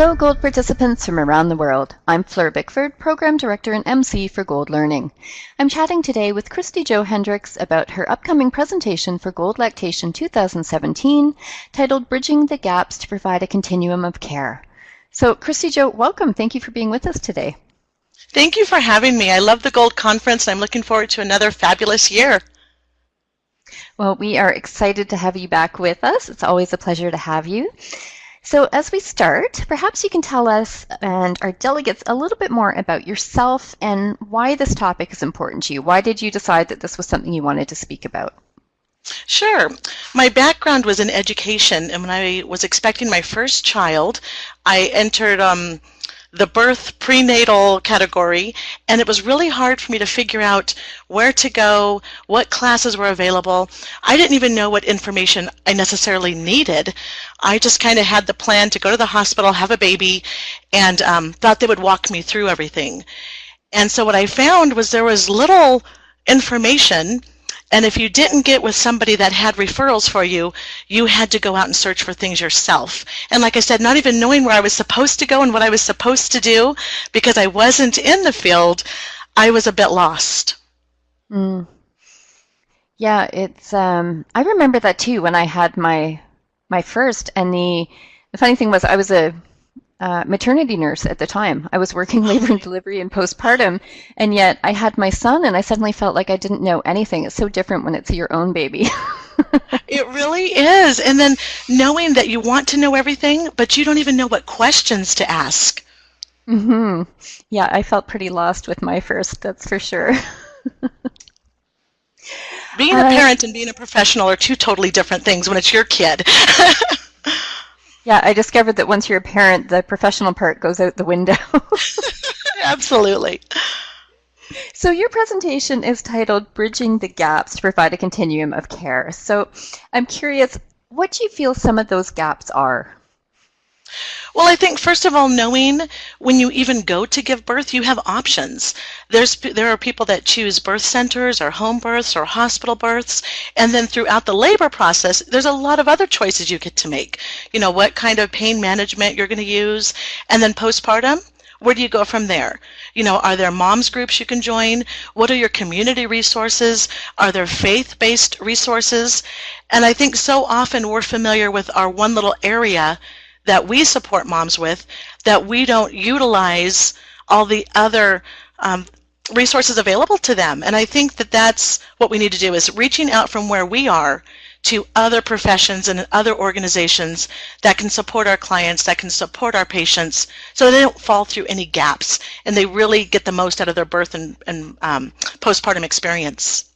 Hello, Gold participants from around the world. I'm Fleur Bickford, Program Director and MC for Gold Learning. I'm chatting today with Christy Hendricks about her upcoming presentation for Gold Lactation 2017, titled Bridging the Gaps to Provide a Continuum of Care. So, Christy welcome. Thank you for being with us today. Thank you for having me. I love the Gold Conference, and I'm looking forward to another fabulous year. Well, we are excited to have you back with us. It's always a pleasure to have you. So as we start, perhaps you can tell us and our delegates a little bit more about yourself and why this topic is important to you. Why did you decide that this was something you wanted to speak about? Sure. My background was in education, and when I was expecting my first child, I entered the birth prenatal category, and it was really hard for me to figure out where to go, what classes were available. I didn't even know what information I necessarily needed. I just kind of had the plan to go to the hospital, have a baby, and thought they would walk me through everything. And so what I found was there was little information, and if you didn't get with somebody that had referrals for you, you had to go out and search for things yourself. And like I said, not even knowing where I was supposed to go and what I was supposed to do, because I wasn't in the field, I was a bit lost. Yeah, it's I remember that too when I had my first, and the funny thing was I was a maternity nurse at the time. I was working labor and delivery and postpartum, and yet I had my son, and I suddenly felt like I didn't know anything. It's so different when it's your own baby. It really is. And then knowing that you want to know everything, but you don't even know what questions to ask. Yeah, I felt pretty lost with my first, that's for sure. Being a parent and being a professional are two totally different things when it's your kid. Yeah, I discovered that once you're a parent, the professional part goes out the window. Absolutely. So your presentation is titled Bridging the Gaps to Provide a Continuum of Care. So I'm curious, what do you feel some of those gaps are? Well, I think, first of all, knowing when you even go to give birth, you have options. There are people that choose birth centers or home births or hospital births, and then throughout the labor process, there's a lot of other choices you get to make. You know, what kind of pain management you're going to use, and then postpartum, where do you go from there? You know, are there moms groups you can join? What are your community resources? Are there faith-based resources? And I think so often we're familiar with our one little area that we support moms with, that we don't utilize all the other resources available to them. And I think that that's what we need to do, is reaching out from where we are to other professions and other organizations that can support our clients, that can support our patients, so they don't fall through any gaps and they really get the most out of their birth and postpartum experience.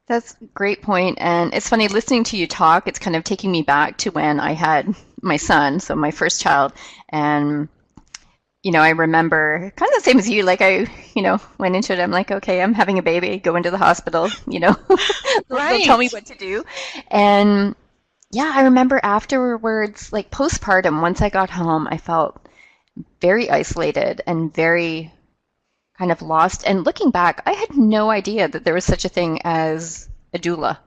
That's a great point. And it's funny listening to you talk, it's kind of taking me back to when I had my son, so my first child. And, you know, I remember kind of the same as you, like I, went into it, I'm like, okay, I'm having a baby, go into the hospital, they'll tell me what to do. And yeah, I remember afterwards, like postpartum, once I got home, I felt very isolated and very kind of lost. And looking back, I had no idea that there was such a thing as a doula.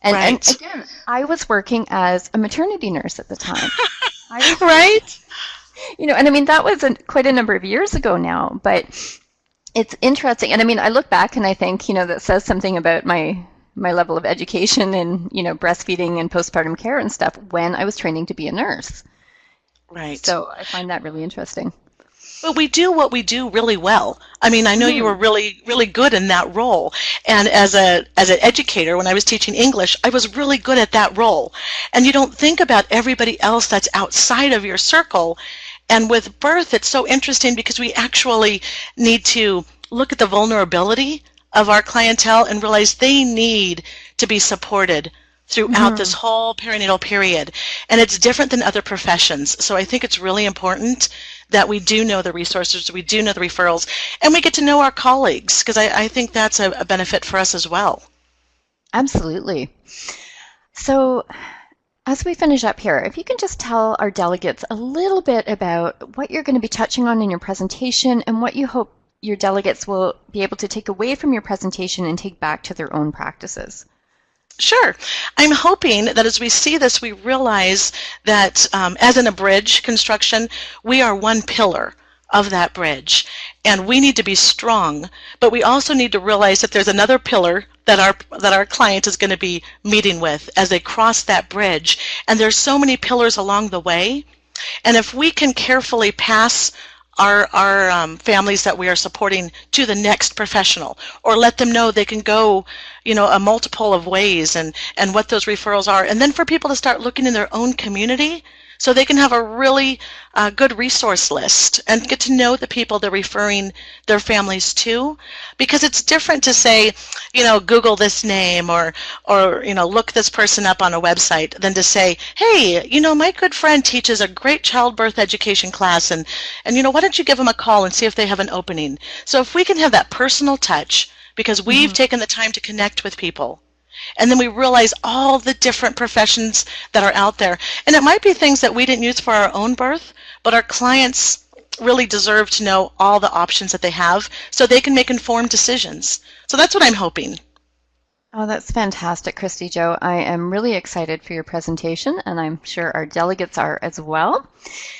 And again, I was working as a maternity nurse at the time. Right? And I mean, that was quite a number of years ago now, but it's interesting. And I mean, I look back and I think, that says something about my level of education and, breastfeeding and postpartum care and stuff when I was training to be a nurse. Right. So I find that really interesting. But we do what we do really well. I mean, I know you were really, really good in that role. And as an educator, when I was teaching English, I was really good at that role. And you don't think about everybody else that's outside of your circle. And with birth, it's so interesting because we actually need to look at the vulnerability of our clientele and realize they need to be supported throughout this whole perinatal period. And it's different than other professions. So I think it's really important that we do know the resources, we do know the referrals, and we get to know our colleagues, because I think that's a benefit for us as well. Absolutely. So as we finish up here, if you can just tell our delegates a little bit about what you're going to be touching on in your presentation and what you hope your delegates will be able to take away from your presentation and take back to their own practices. Sure. I'm hoping that as we see this, we realize that as in a bridge construction, we are one pillar of that bridge, and we need to be strong, but we also need to realize that there's another pillar that our client is going to be meeting with as they cross that bridge, and there's so many pillars along the way, and if we can carefully pass our families that we are supporting to the next professional, or let them know they can go, a multiple of ways and what those referrals are. And then for people to start looking in their own community so they can have a really good resource list and get to know the people they're referring their families to. Because it's different to say, Google this name or look this person up on a website than to say, hey, my good friend teaches a great childbirth education class and why don't you give them a call and see if they have an opening. So if we can have that personal touch because we've taken the time to connect with people, and then we realize all the different professions that are out there. And it might be things that we didn't use for our own birth, but our clients really deserve to know all the options that they have so they can make informed decisions. So that's what I'm hoping. Oh, that's fantastic, Christy Joe. I am really excited for your presentation, and I'm sure our delegates are as well.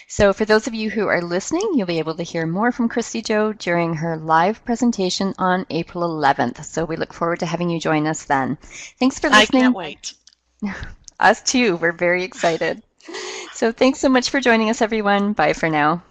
So for those of you who are listening, you'll be able to hear more from Christy Joe during her live presentation on April 11th. So we look forward to having you join us then. Thanks for listening. I can't wait. Us too. We're very excited. So thanks so much for joining us, everyone. Bye for now.